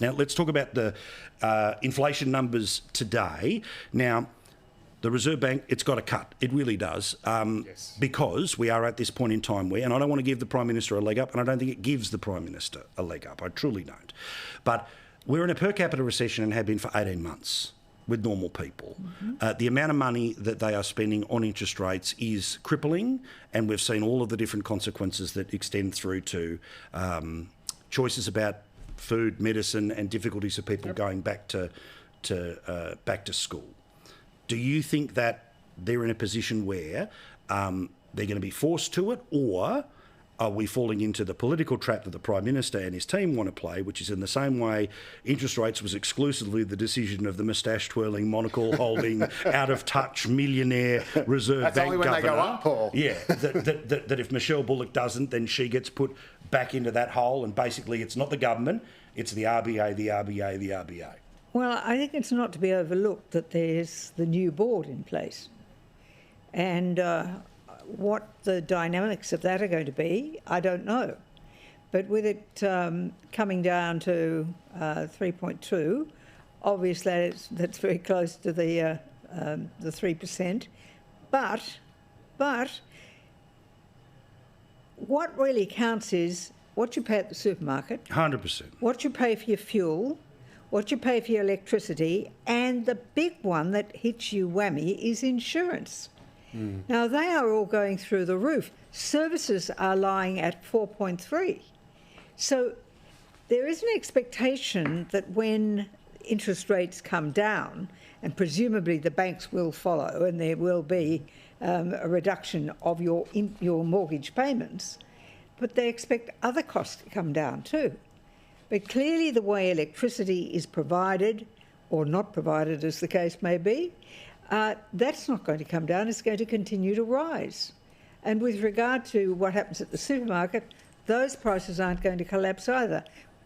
Now, let's talk about the inflation numbers today. Now, the Reserve Bank, it's got to cut. It really does. Yes. Because we are at this point in time where, and I don't want to give the Prime Minister a leg up, and I don't think it gives the Prime Minister a leg up. I truly don't. But we're in a per capita recession and have been for 18 months with normal people. The amount of money that they are spending on interest rates is crippling, and we've seen all of the different consequences that extend through to choices about food, medicine, and difficulties of people going back to school. Do you think that they're in a position where they're going to be forced to it, or are we falling into the political trap that the Prime Minister and his team want to play, which is in the same way interest rates was exclusively the decision of the moustache-twirling, monocle-holding, out-of-touch millionaire Reserve Bank governor? That's only when they go up, Paul. Yeah, that if Michelle Bullock doesn't, then she gets put back into that hole, and basically it's not the government, it's the RBA, the RBA, the RBA. Well, I think it's not to be overlooked that there's the new board in place. And what the dynamics of that are going to be, I don't know. But with it coming down to 3.2, obviously that's very close to the 3%. But what really counts is what you pay at the supermarket. 100%. What you pay for your fuel, what you pay for your electricity, and the big one that hits you whammy is insurance. Now, they are all going through the roof. Services are lying at 4.3. So there is an expectation that when interest rates come down, and presumably the banks will follow, and there will be a reduction of your mortgage payments, but they expect other costs to come down too. But clearly the way electricity is provided, or not provided as the case may be, that's not going to come down, it's going to continue to rise. And with regard to what happens at the supermarket, those prices aren't going to collapse either.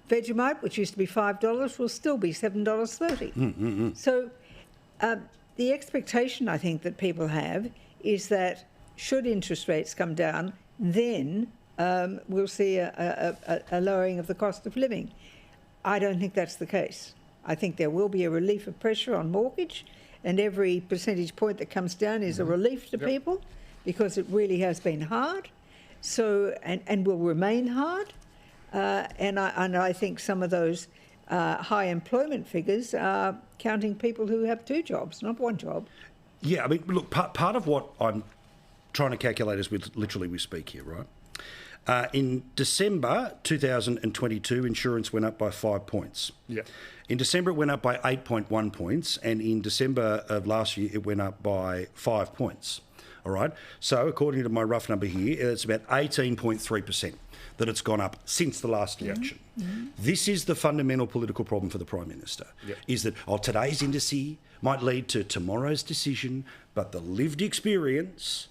Vegemite, which used to be $5, will still be $7.30. So the expectation, I think, that people have is that should interest rates come down, then we'll see a lowering of the cost of living. I don't think that's the case. I think there will be a relief of pressure on mortgage, and every percentage point that comes down is a relief to people, because it really has been hard, so and will remain hard. And I think some of those high employment figures are counting people who have two jobs, not one job. Yeah, I mean, look, part of what I'm trying to calculate as we speak here, right? In December 2022, insurance went up by 5 points. Yeah. In December, it went up by 8.1 points, and in December of last year, it went up by 5 points. All right? So, according to my rough number here, it's about 18.3% that it's gone up since the last election. This is the fundamental political problem for the Prime Minister, is that, today's indice might lead to tomorrow's decision, but the lived experience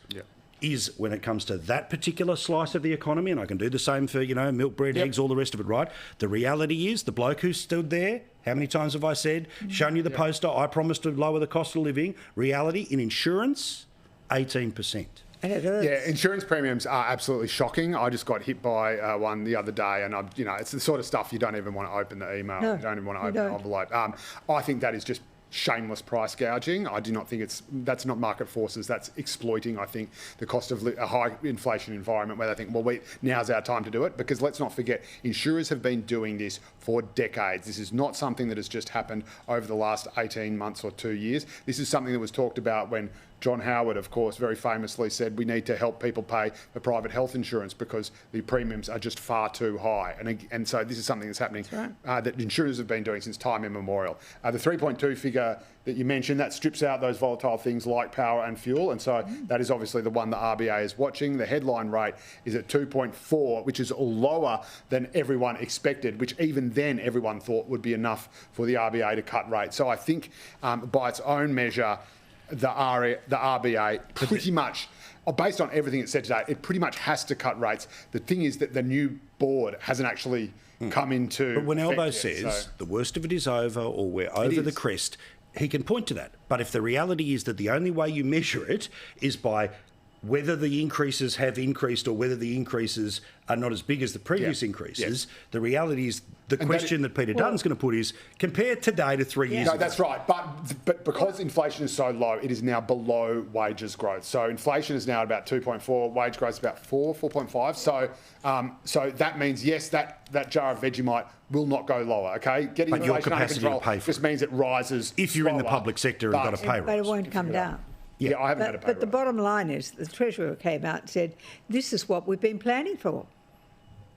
is when it comes to that particular slice of the economy, and I can do the same for, milk, bread, eggs, all the rest of it, right? The reality is the bloke who stood there, how many times have I said, shown you the poster, I promised to lower the cost of living. Reality in insurance, 18%. And it hurts. Yeah, insurance premiums are absolutely shocking. I just got hit by one the other day, and it's the sort of stuff you don't even want to open the email. No, you don't even want to open the envelope. I think that is just shameless price gouging. I do not think that's not market forces. That's exploiting, I think, the cost of a high inflation environment where they think, now's our time to do it. Because let's not forget, insurers have been doing this for decades. This is not something that has just happened over the last 18 months or 2 years. This is something that was talked about when John Howard, of course, very famously said we need to help people pay for private health insurance because the premiums are just far too high. And so this is something that's happening that insurers have been doing since time immemorial. The 3.2 figure that you mentioned, that strips out those volatile things like power and fuel. And so that is obviously the one the RBA is watching. The headline rate is at 2.4, which is lower than everyone expected, which even then everyone thought would be enough for the RBA to cut rates. So I think by its own measure, the RBA pretty much, based on everything it said today, it pretty much has to cut rates. The thing is that the new board hasn't actually come into. But when Albo says the worst of it is over, or we're over the crest, he can point to that. But if the reality is that the only way you measure it is by whether the increases have increased or whether the increases are not as big as the previous increases, the reality is the question that Peter Dutton's going to put is, compare today to 3 years ago. No, that's right. But because inflation is so low, it is now below wages growth. So inflation is now at about 2.4, wage growth is about 4.5. So that means, yes, that jar of Vegemite will not go lower, okay? Getting But your inflation under capacity to control pay for just it. means it rises If you're in the slower. public sector and got a pay rise. But it won't come down. Yeah, I haven't had a pay But the rise. bottom line is the Treasurer came out and said, this is what we've been planning for.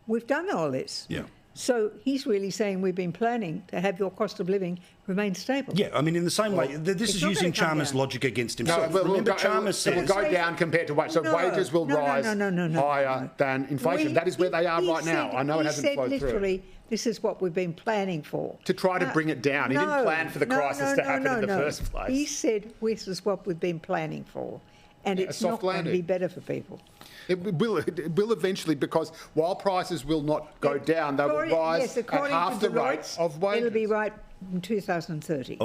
We've done all this. Yeah. So he's really saying we've been planning to have your cost of living remain stable. Yeah, I mean, in the same way, this it's is not using gonna come Chalmers' down. logic against No, himself. but Remember, it Chalmers will says... go down compared to wage. So No, wages will rise higher than inflation. That is where they are right now. I know it hasn't flowed He said literally, through. this is what we've been planning for. To try to bring it down. He didn't plan for the crisis to happen in the first place. He said this is what we've been planning for. And it's soft not going to be landing. better for people. It will eventually, because while prices will not go down, they will rise at half the rate of wages. It'll be right in 2030.